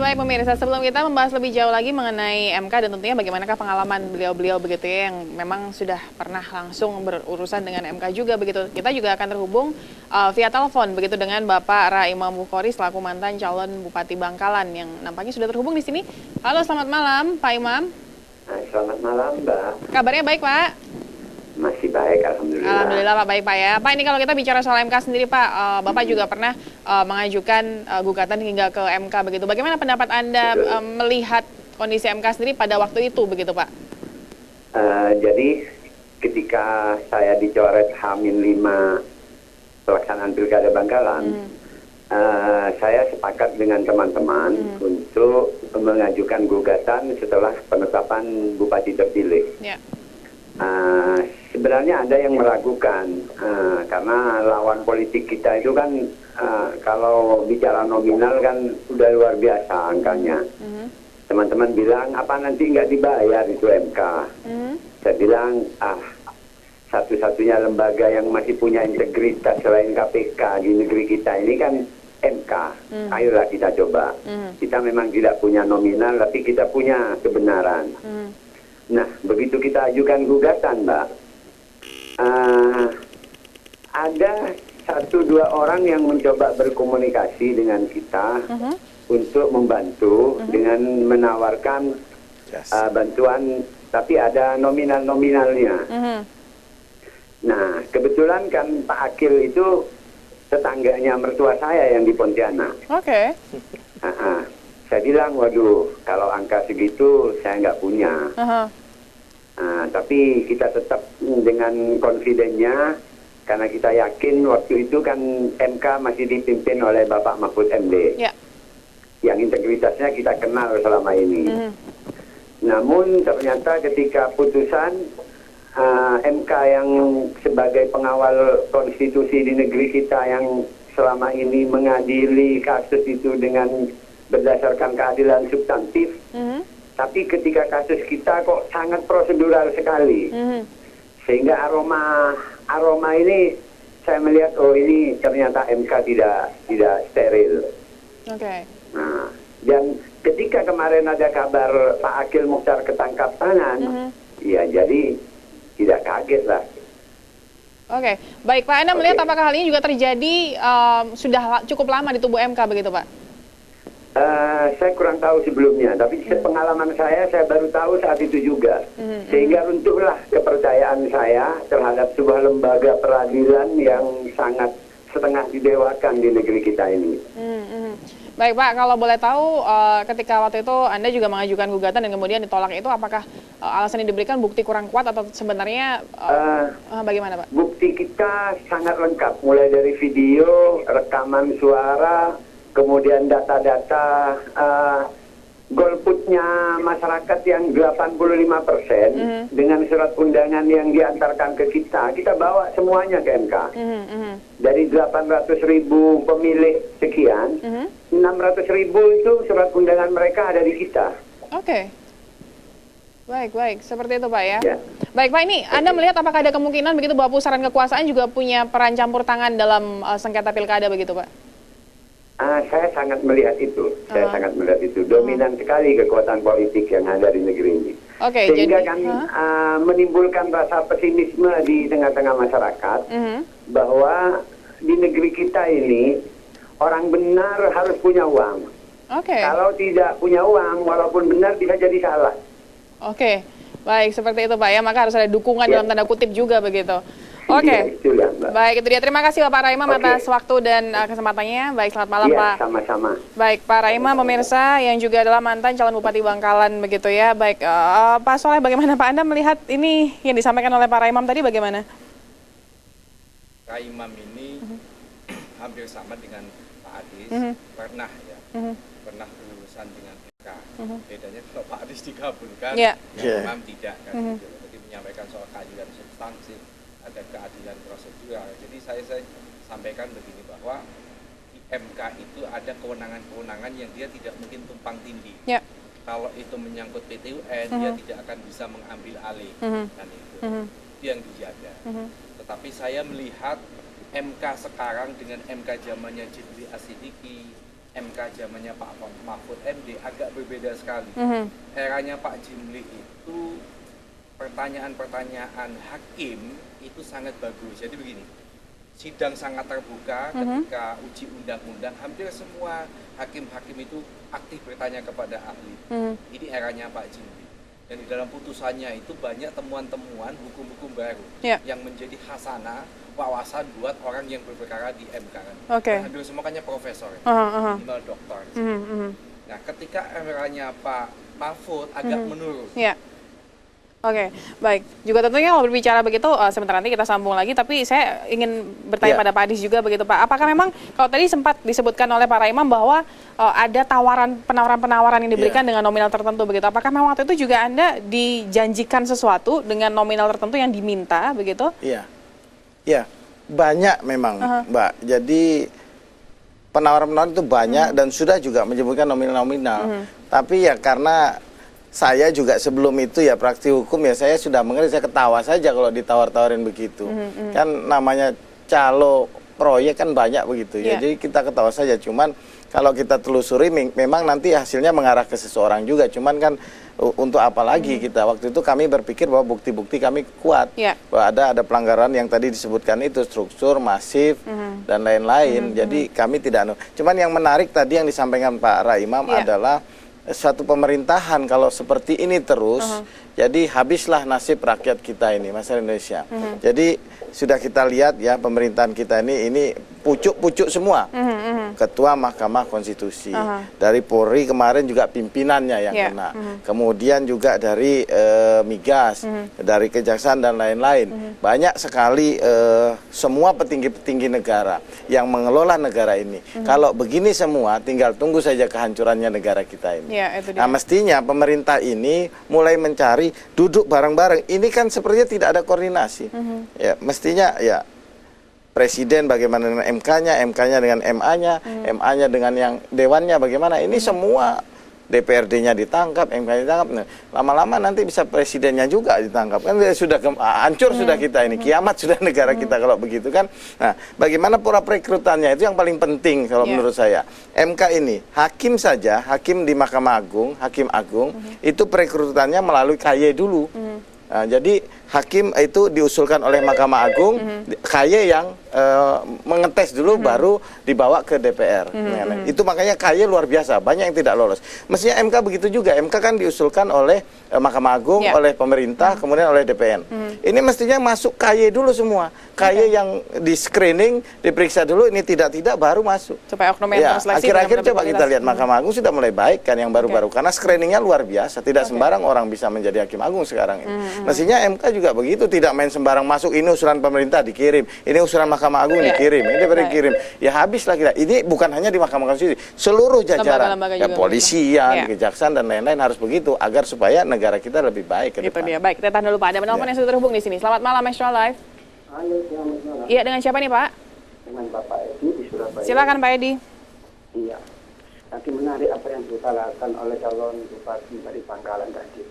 Ya baik pemirsa, sebelum kita membahas lebih jauh lagi mengenai MK dan tentunya bagaimanakah pengalaman beliau-beliau begitu ya yang memang sudah pernah langsung berurusan dengan MK juga begitu. Kita juga akan terhubung via telepon begitu dengan Bapak Ra Imam Bukhori selaku mantan calon Bupati Bangkalan yang nampaknya sudah terhubung di sini. Halo, selamat malam Pak Imam. Selamat malam, Mbak. Kabarnya baik, Pak? Masih baik, Alhamdulillah. Alhamdulillah Pak, baik Pak ya. Pak, ini kalau kita bicara soal MK sendiri Pak, Bapak juga pernah mengajukan gugatan hingga ke MK begitu. Bagaimana pendapat Anda melihat kondisi MK sendiri pada waktu itu begitu Pak? Jadi ketika saya dicoret H-5 pelaksanaan Pilkada Bangkalan, saya sepakat dengan teman-teman untuk mengajukan gugatan setelah penetapan Bupati terpilih. Ya. Sebenarnya ada yang meragukan karena lawan politik kita itu kan kalau bicara nominal kan udah luar biasa angkanya. Teman-teman bilang apa nanti nggak dibayar itu MK. Saya bilang satu-satunya lembaga yang masih punya integritas selain KPK di negeri kita ini kan MK. Ayolah kita coba. Kita memang tidak punya nominal tapi kita punya kebenaran. Nah, begitu kita ajukan gugatan, Mbak, ada 1-2 orang yang mencoba berkomunikasi dengan kita untuk membantu dengan menawarkan bantuan, tapi ada nominal-nominalnya. Nah, kebetulan kan Pak Akil itu tetangganya mertua saya yang di Pontianak. Oke. Saya bilang, waduh, kalau angka segitu saya nggak punya. Tapi kita tetap dengan confidennya, karena kita yakin waktu itu kan MK masih dipimpin oleh Bapak Mahfud MD. Yeah. Yang integritasnya kita kenal selama ini. Namun ternyata ketika putusan MK yang sebagai pengawal konstitusi di negeri kita yang selama ini mengadili kasus itu dengan berdasarkan keadilan substantif, tapi ketika kasus kita kok sangat prosedural sekali, sehingga aroma ini saya melihat ini ternyata MK tidak steril. Oke. Nah, dan ketika kemarin ada kabar Pak Akil Mukhtar ketangkap tangan, ya jadi tidak kaget lah. Oke, baik Pak. Anda melihat apakah hal ini juga terjadi sudah cukup lama di tubuh MK begitu Pak? Saya kurang tahu sebelumnya, tapi pengalaman saya baru tahu saat itu juga. Sehingga runtuhlah kepercayaan saya terhadap sebuah lembaga peradilan yang sangat setengah didewakan di negeri kita ini. Baik Pak, kalau boleh tahu ketika waktu itu Anda juga mengajukan gugatan dan kemudian ditolak itu, apakah alasan yang diberikan bukti kurang kuat atau sebenarnya bagaimana Pak? Bukti kita sangat lengkap, mulai dari video, rekaman suara, kemudian data-data golputnya masyarakat yang 85% dengan surat undangan yang diantarkan ke kita bawa semuanya ke MK. Dari 800.000 pemilih sekian, 600.000 itu surat undangan mereka ada di kita. Oke. Baik, seperti itu Pak ya. Baik Pak, ini Anda melihat apakah ada kemungkinan begitu bahwa pusaran kekuasaan juga punya peran campur tangan dalam sengketa pilkada begitu Pak? Saya sangat melihat itu. Dominan sekali kekuatan politik yang ada di negeri ini. Sehingga kan menimbulkan rasa pesimisme di tengah-tengah masyarakat bahwa di negeri kita ini orang benar harus punya uang. Kalau tidak punya uang, walaupun benar bisa jadi salah. Baik, seperti itu Pak ya. Maka harus ada dukungan dalam tanda kutip juga begitu. Baik, itu dia. Terima kasih Bapak Ra Imam atas waktu dan kesempatannya. Baik, selamat malam Pak. Sama-sama. Baik, Pak Ra Imam pemirsa yang juga adalah mantan calon Bupati Bangkalan begitu ya. Baik, Pak Soleh, bagaimana Pak Anda melihat ini yang disampaikan oleh Pak Ra Imam tadi bagaimana? Ra Imam ini hampir sama dengan Pak Adis, pernah berurusan dengan MK. Bedanya kalau Pak Adis digabungkan, Imam tidak kan. Jadi menyampaikan soal keadilan substantif, ada keadilan prosedural. Jadi saya sampaikan begini bahwa di MK itu ada kewenangan-kewenangan yang dia tidak mungkin tumpang tindih. Kalau itu menyangkut PT UN, dia tidak akan bisa mengambil alih. Dan itu yang dijaga. Tetapi saya melihat MK sekarang dengan MK zamannya Jidli Asidiki, MK zamannya Pak Mahfud MD agak berbeda sekali. Eranya Pak Jimli itu pertanyaan-pertanyaan hakim itu sangat bagus. Jadi begini, sidang sangat terbuka ketika uji undang-undang, hampir semua hakim-hakim itu aktif bertanya kepada ahli. Ini eranya Pak Jimli. Dan di dalam putusannya itu banyak temuan-temuan hukum-hukum baru yang menjadi hasanah, wawasan buat orang yang berperkara di MK. Hampir semuanya profesor, minimal doktor. Nah, ketika eranya Pak Mahfud agak menurun. Oke, baik. Juga tentunya kalau berbicara begitu, sebentar nanti kita sambung lagi, tapi saya ingin bertanya pada Pak Adis juga begitu Pak. Apakah memang, kalau tadi sempat disebutkan oleh Pak Raimam bahwa ada penawaran-penawaran yang diberikan dengan nominal tertentu begitu. Apakah memang waktu itu juga Anda dijanjikan sesuatu dengan nominal tertentu yang diminta begitu? Iya, banyak memang Mbak. Jadi penawaran-penawaran itu banyak dan sudah juga menyebutkan nominal-nominal. Tapi ya karena saya juga sebelum itu ya praktisi hukum ya saya sudah mengerti, saya ketawa saja kalau ditawar-tawarin begitu. Kan namanya calo proyek kan banyak begitu ya. Jadi kita ketawa saja, cuman kalau kita telusuri memang nanti hasilnya mengarah ke seseorang juga. Cuman kan untuk apa lagi kita waktu itu kami berpikir bahwa bukti-bukti kami kuat. Bahwa ada pelanggaran yang tadi disebutkan itu struktur masif dan lain-lain. Jadi kami tidak. Cuman yang menarik tadi yang disampaikan Pak Raimam adalah suatu pemerintahan kalau seperti ini terus, jadi habislah nasib rakyat kita ini, masyarakat Indonesia. Jadi sudah kita lihat ya pemerintahan kita ini pucuk-pucuk semua. Ketua Mahkamah Konstitusi, dari Polri kemarin juga pimpinannya yang kena. Kemudian juga dari Migas, dari Kejaksaan dan lain-lain. Banyak sekali semua petinggi-petinggi negara yang mengelola negara ini. Kalau begini semua, tinggal tunggu saja kehancurannya negara kita ini. Nah, mestinya pemerintah ini mulai mencari duduk bareng-bareng. Ini kan sepertinya tidak ada koordinasi. Ya, mestinya ya Presiden bagaimana dengan MK-nya, MK-nya dengan MA-nya, MA-nya dengan yang Dewannya bagaimana. Ini semua DPRD-nya ditangkap, MK-nya ditangkap. Lama-lama nanti bisa Presidennya juga ditangkap. Kan sudah hancur sudah kita ini, kiamat sudah negara kita kalau begitu kan. Nah, bagaimana pola perekrutannya itu yang paling penting kalau menurut saya. MK ini, hakim saja, hakim di Mahkamah Agung, hakim agung, itu perekrutannya melalui KY dulu. Nah, jadi hakim itu diusulkan oleh Mahkamah Agung, KY yang mengetes dulu baru dibawa ke DPR. Itu makanya KY luar biasa, banyak yang tidak lolos. Mestinya MK begitu juga, MK kan diusulkan oleh Mahkamah Agung, oleh pemerintah, kemudian oleh DPN. Ini mestinya masuk KY dulu semua. KY yang di screening, diperiksa dulu, ini tidak baru masuk. Supaya oknum yang terseleksi. Akhir-akhir coba kita lihat Mahkamah Agung sudah mulai baik kan yang baru-baru, karena screeningnya luar biasa. Tidak sembarang orang bisa menjadi hakim agung sekarang ini. Mestinya MK juga begitu, tidak main sembarang masuk, ini usulan pemerintah dikirim, ini usulan Mahkamah Agung dikirim, ini dikirim. Ya habislah kita. Ini bukan hanya di Mahkamah Konstitusi, seluruh jajaran, ya polisian, kejaksaan dan lain-lain harus begitu agar supaya negara kita lebih baik ke depan. Itu dia. Baik, kita tahan dulu Pak. Ada penelpon yang sudah terhubung di sini. Selamat malam, Metro Live. Halo, selamat malam. Iya, dengan siapa nih Pak? Dengan Bapak Edi di Surabaya. Silakan Pak Edi. Iya. Nanti menarik apa yang diutarakan oleh calon bupati dari Bangkalan tadi.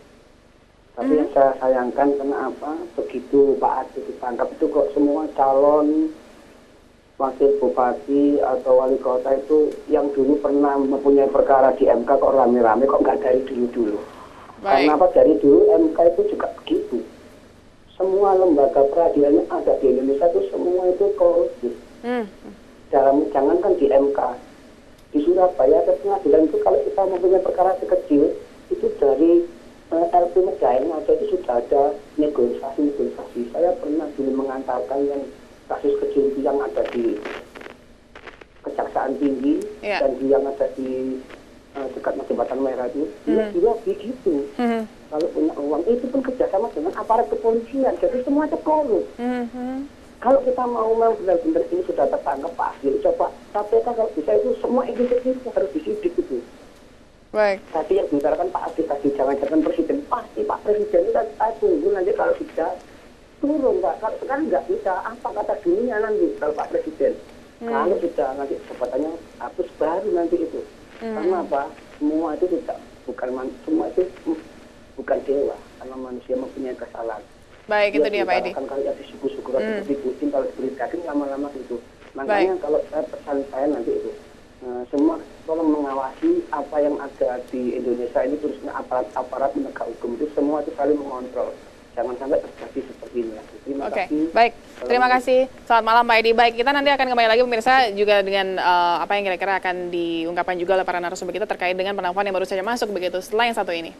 Tapi yang saya sayangkan kenapa begitu Pak Adi ditangkap itu kok semua calon wakil bupati atau wali kota itu yang dulu pernah mempunyai perkara di MK kok rame-rame, kok nggak dari dulu-dulu. Karena apa, dari dulu MK itu juga begitu. Semua lembaga peradilan yang ada di Indonesia itu semua itu korupsi. Jangankan di MK, di Surabaya ada pengadilan itu kalau kita mempunyai perkara sekecil itu dari LP Medaeng aja itu sudah ada negosiasi. Saya pernah dulu mengantarkan yang kasus kecil itu yang ada di Kejaksaan Tinggi dan yang ada di dekat Jembatan Merah itu, dia juga begitu. Kalau punya uang itu pun kerjasama dengan aparat kepolisian, jadi semuanya korup. Kalau kita mau benar-benar ini sudah tertangkap pasti, coba KPK kalau bisa itu semua individu harus disidik itu. Baik. Tadi yang diutarakan Pak Adi tadi, jangan-jangan Presiden, pasti Pak Presiden itu kita tunggu nanti kalau bisa turun, Pak. Kalau sekarang nggak bisa, apa kata dunia nanti kalau Pak Presiden. Kalau sudah nanti jabatannya hapus baru nanti itu. Karena apa? Semua itu semua itu bukan dewa, karena manusia mempunyai kesalahan. Baik, itu dia Pak Edi. Kan kalau jadi syukur-syukur seperti Putin, kalau diberi daging lama-lama itu. Makanya kalau pesan saya nanti itu, semua tolong mengawasi apa yang ada di Indonesia ini, terusnya aparat penegak hukum itu semua itu saling mengontrol. Jangan sampai terjadi seperti ini. Terima kasih. Baik. Terima kasih. Selamat malam Pak Edi. Baik, kita nanti akan kembali lagi pemirsa juga dengan apa yang kira-kira akan diungkapkan juga oleh para narasumber kita terkait dengan penelpon yang baru saja masuk begitu setelah yang satu ini.